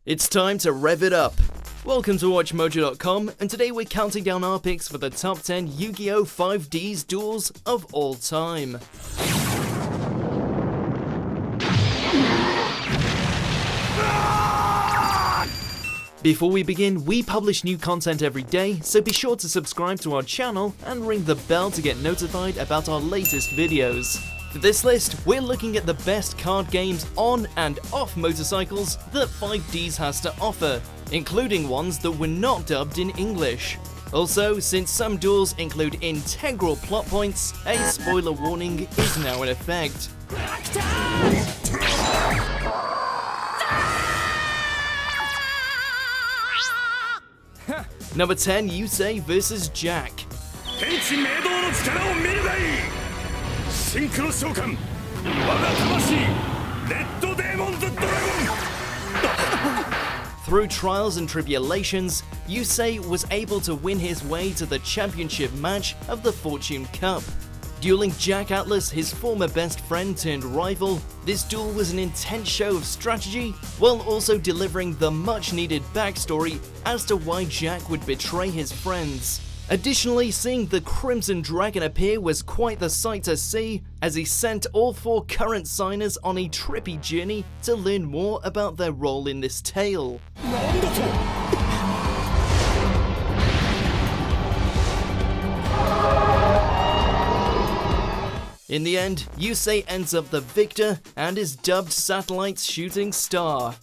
It's time to rev it up! Welcome to WatchMojo.com, and today we're counting down our picks for the top 10 Yu-Gi-Oh! 5D's duels of all time. Before we begin, we publish new content every day, so be sure to subscribe to our channel and ring the bell to get notified about our latest videos. For this list, we're looking at the best card games on and off motorcycles that 5D's has to offer, including ones that were not dubbed in English. Also, since some duels include integral plot points, a spoiler warning is now in effect. Number 10, Yusei VS Jack. Through trials and tribulations, Yusei was able to win his way to the championship match of the Fortune Cup. Dueling Jack Atlas, his former best friend turned rival, this duel was an intense show of strategy, while also delivering the much needed backstory as to why Jack would betray his friends. Additionally, seeing the Crimson Dragon appear was quite the sight to see, as he sent all 4 current signers on a trippy journey to learn more about their role in this tale. In the end, Yusei ends up the victor and is dubbed Satellite's shooting star.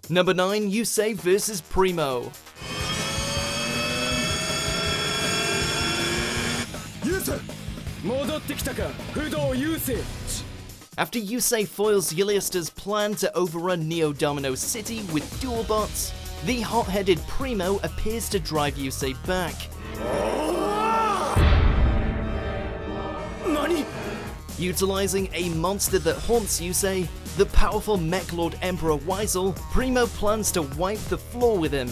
Number 9, Yusei VS Primo. After Yusei foils Yliasta's plan to overrun Neo Domino City with dual bots, the hot-headed Primo appears to drive Yusei back. Utilizing a monster that haunts Yusei, the powerful Mech Lord Emperor Weisel, Primo plans to wipe the floor with him.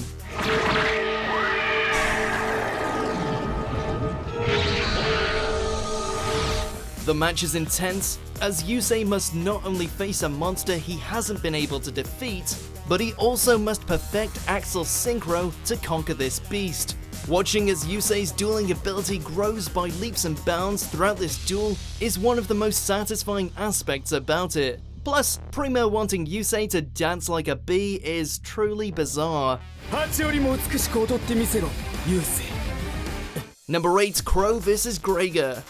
The match is intense, as Yusei must not only face a monster he hasn't been able to defeat, but he also must perfect Axel Synchro to conquer this beast. Watching as Yusei's dueling ability grows by leaps and bounds throughout this duel is one of the most satisfying aspects about it. Plus, Primo wanting Yusei to dance like a bee is truly bizarre. Number 8, Crow vs Greiger.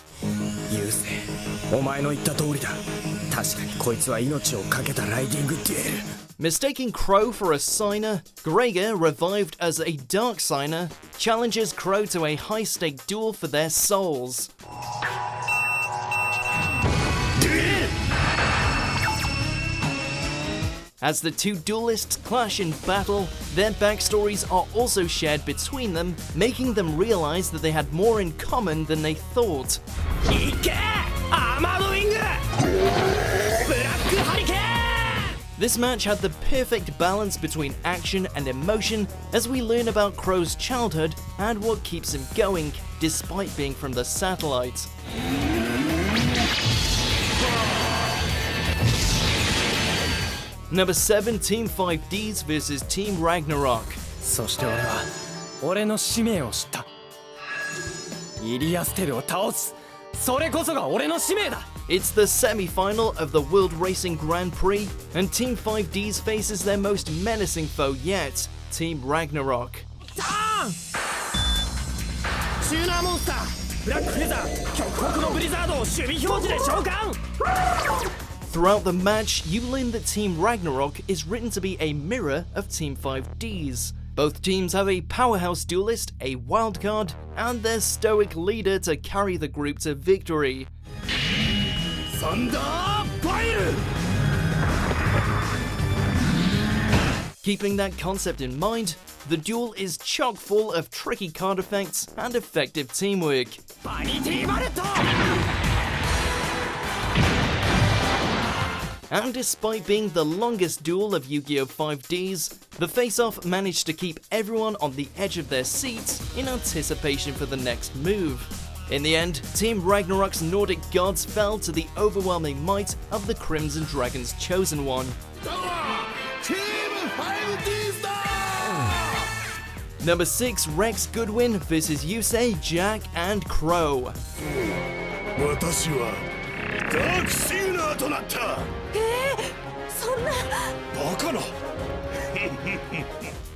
Mistaking Crow for a signer, Greiger, revived as a dark signer, challenges Crow to a high-stake duel for their souls. As the two duelists clash in battle, their backstories are also shared between them, making them realize that they had more in common than they thought. This match had the perfect balance between action and emotion as we learn about Crow's childhood and what keeps him going, despite being from the satellite. Number 7, Team 5D's vs Team Ragnarok. It's the semi-final of the World Racing Grand Prix, and Team 5D's faces their most menacing foe yet, Team Ragnarok. Throughout the match, you learn that Team Ragnarok is written to be a mirror of Team 5D's. Both teams have a powerhouse duelist, a wildcard, and their stoic leader to carry the group to victory. Keeping that concept in mind, the duel is chock full of tricky card effects and effective teamwork. And despite being the longest duel of Yu-Gi-Oh! 5D's, the face-off managed to keep everyone on the edge of their seats in anticipation for the next move. In the end, Team Ragnarok's Nordic gods fell to the overwhelming might of the Crimson Dragon's Chosen One. Team 5D's! Number 6, Rex Goodwin vs Yusei, Jack, and Crow. 私はダークシグナーとなった。そんな。バカな。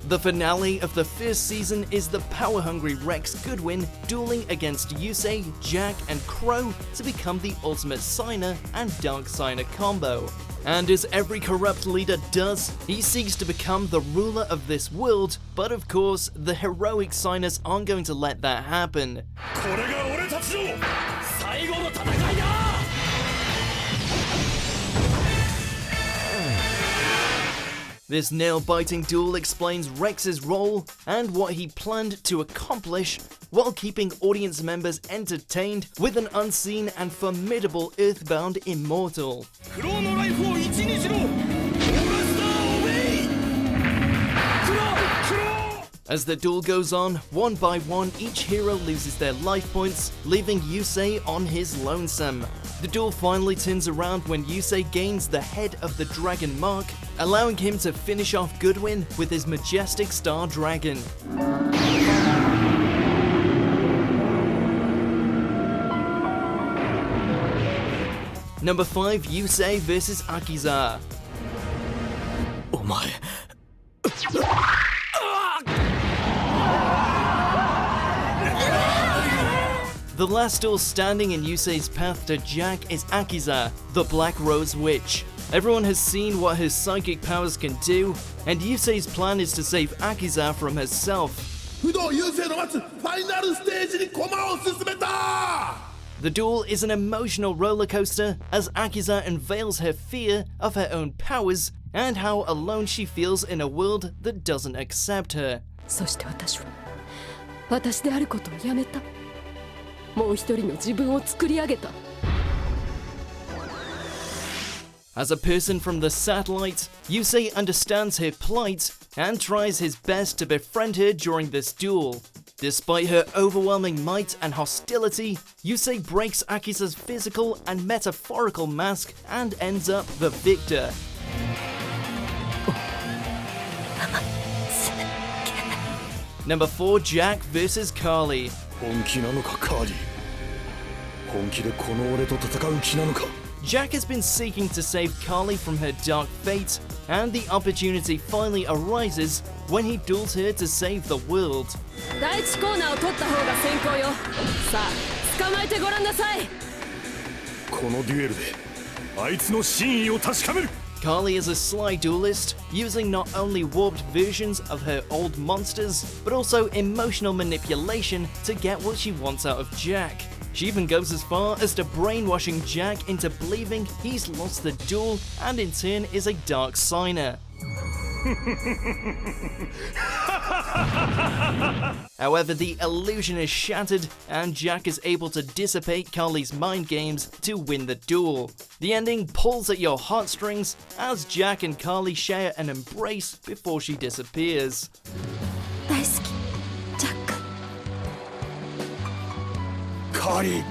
The finale of the first season is the power-hungry Rex Goodwin dueling against Yusei, Jack, and Crow to become the ultimate Signer and Dark Signer combo. And as every corrupt leader does, he seeks to become the ruler of this world, but of course, the heroic Signers aren't going to let that happen. これが俺たちの最後の戦いだ。This nail-biting duel explains Rex's role and what he planned to accomplish, while keeping audience members entertained with an unseen and formidable Earthbound immortal. クローのライフを1にしろ。オールスターオベイ。クロー。 As the duel goes on, one by one, each hero loses their life points, leaving Yusei on his lonesome. The duel finally turns around when Yusei gains the head of the dragon mark, allowing him to finish off Goodwin with his majestic star dragon. Number 5, Yusei VS Akiza. お前。 The last duel standing in Yusei's path to Jack is Akiza, the blackrose witch. Everyone has seen what her psychic powers can do, and Yusei's plan is to save Akiza from herself. 不動優勢の待つファイナルステージに駒を進めた。 The duel is an emotional roller coaster as Akiza unveils her fear of her own powers and how alone she feels in a world that doesn't accept her. そして私は私であることをやめた。もう一人の自分を作り上げた。 As a person from the satellite, Yusei understands her plight and tries his best to befriend her during this duel. Despite her overwhelming might and hostility, Yusei breaks Akiza's physical and metaphorical mask and ends up the victor. Number 4, Jack vs Kali. 本気なのかカーリー。本気でこの俺と戦う気なのか。 Jack has been seeking to save Kali from her dark fate, and the opportunity finally arises when he duels her to save the world. 第一コーナーを取った方が先行よ。さあ、捕まえてごらんなさい。このデュエルであいつの真意を確かめる。 Kali is a sly duelist, using not only warped versions of her old monsters, but also emotional manipulation to get what she wants out of Jack. She even goes as far as to brainwashing Jack into believing he's lost the duel and in turn is a dark signer. However, the illusion is shattered and Jack is able to dissipate Kali's mind games to win the duel. The ending pulls at your heartstrings as Jack and Kali share an embrace before she disappears. 大好き、ジャック。 カーリー。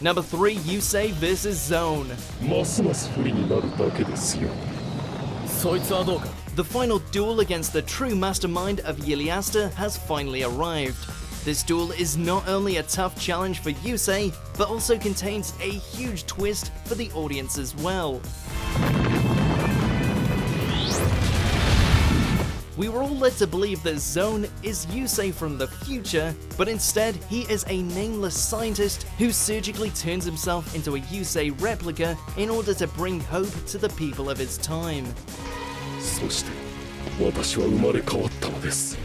Number 3, Yusei vs Zone. ますます不利になるだけですよ。そいつはどうか。 The final duel against the true mastermind of Yiliasta has finally arrived. This duel is not only a tough challenge for Yusei, but also contains a huge twist for the audience as well. We were all led to believe that Zone is Yusei from the future, but instead he is a nameless scientist who surgically turns himself into a Yusei replica in order to bring hope to the people of his time. そして私は生まれ変わったのです。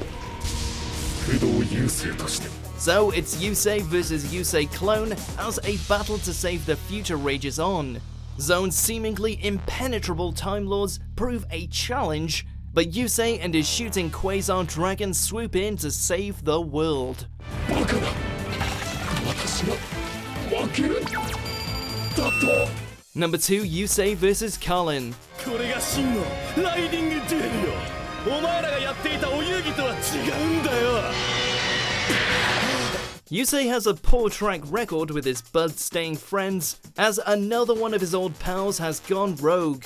不動優勢として。 So it's Yusei vs Yusei clone as a battle to save the future rages on. Zone's seemingly impenetrable Time Lords prove a challenge, but Yusei and his shooting quasar dragon swoop in to save the world. バカだ。私が負ける。だと。 Number 2, Yusei vs Kalin. これが真のライディングデュエルよ。お前らがやっていたお遊戯とは違うんだよ。Yusei has a poor track record with his blood-stained friends, as another one of his old pals has gone rogue.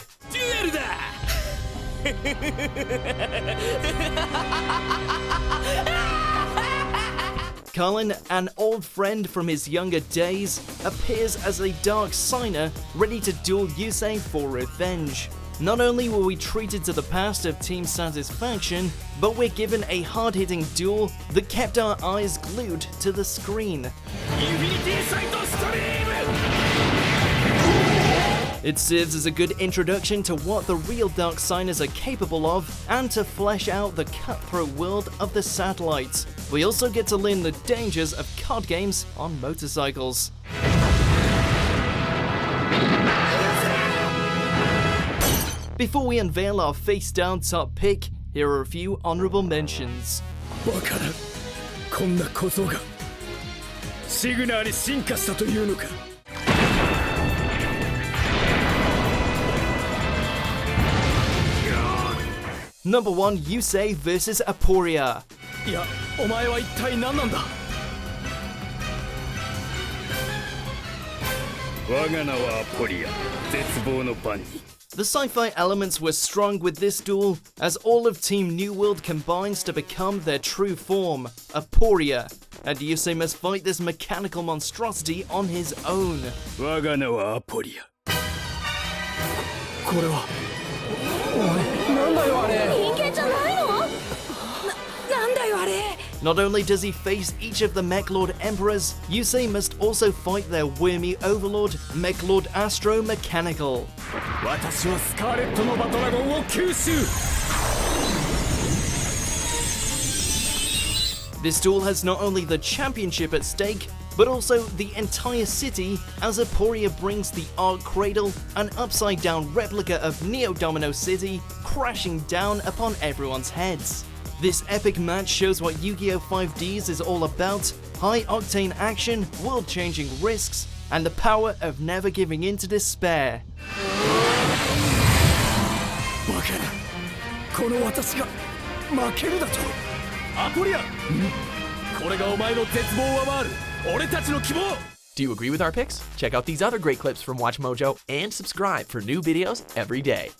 Kalin, an old friend from his younger days, appears as a dark signer ready to duel Yusei for revenge. Not only were we treated to the past of Team Satisfaction, but we're given a hard-hitting duel that kept our eyes glued to the screen. It serves as a good introduction to what the real Dark Signers are capable of, and to flesh out the cutthroat world of the satellites. We also get to learn the dangers of card games on motorcycles. Before we unveil our face-down top pick, here are a few honorable mentions. バカな、こんな小僧がシグナーに進化したというのか。Number 1, Yusei VS Aporia. いや、お前は一体何なんだ。我が名はアポリア、絶望の番人。 The sci-fi elements were strong with this duel, as all of Team New World combines to become their true form, Aporia, and Yusei must fight this mechanical monstrosity on his own. 我が名はアポリア。これは。おい、なんだよあれ。人間じゃないの？なんだよあれ。 Not only does he face each of the Mechlord Emperors, Yusei must also fight their wormy overlord, Mechlord Astro Mechanical. 私はスカーレットのバドラゴンを吸収。 This duel has not only the championship at stake, but also the entire city, as Aporia brings the Arc Cradle, an upside-down replica of Neo Domino City, crashing down upon everyone's heads. This epic match shows what Yu-Gi-Oh! 5D's is all about: high-octane action, world-changing risks, and the power of never giving in to despair. バカな、この私が負けるだと。アポリア、これがお前の絶望を上回る俺たちの希望。 Do you agree with our picks? Check out these other great clips from WatchMojo and subscribe for new videos every day.